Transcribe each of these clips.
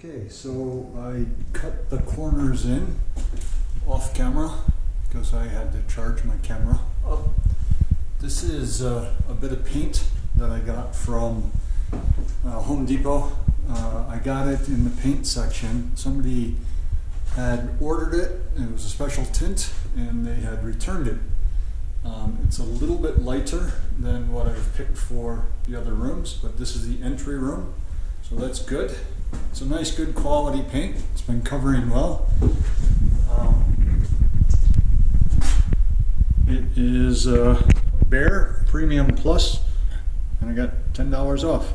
Okay, so I cut the corners in off camera because I had to charge my camera up. This is a bit of paint that I got from Home Depot. I got it in the paint section. Somebody had ordered it, and it was a special tint, and they had returned it. It's a little bit lighter than what I've picked for the other rooms, but this is the entry room, so that's good. It's a nice, good quality paint. It's been covering well. It is Behr Premium Plus, and I got $10 off.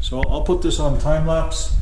So I'll put this on time lapse.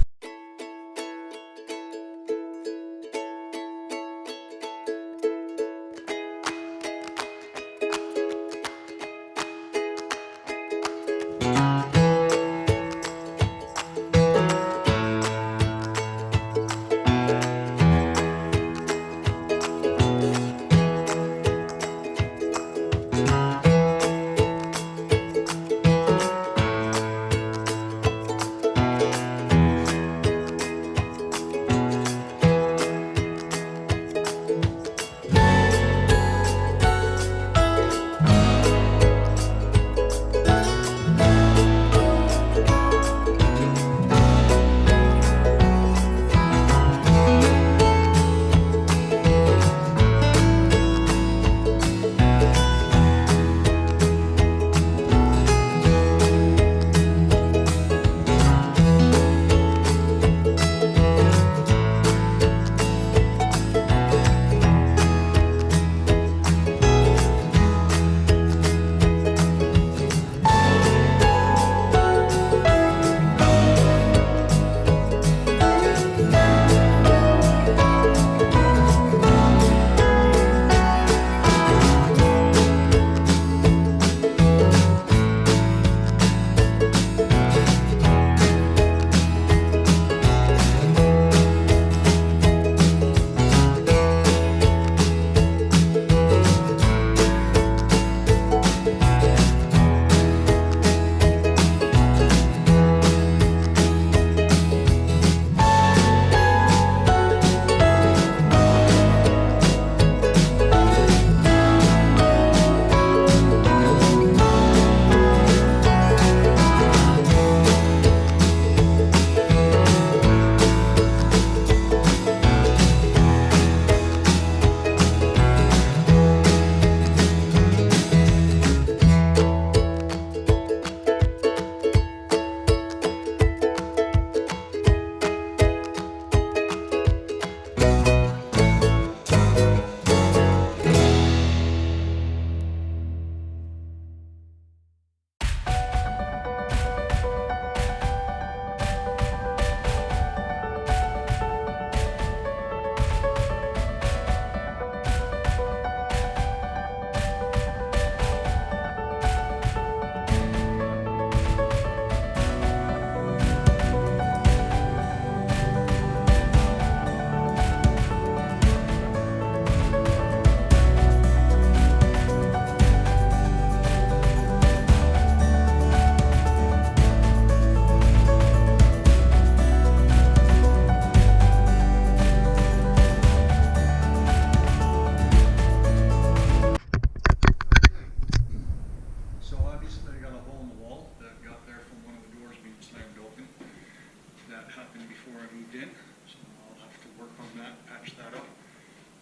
Happened before I moved in, so I'll have to work on that, patch that up.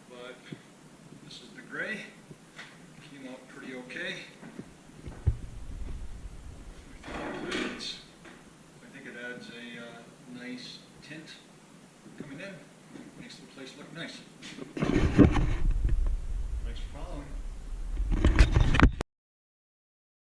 But this is the gray, came out pretty okay. I think it adds a nice tint coming in, makes the place look nice.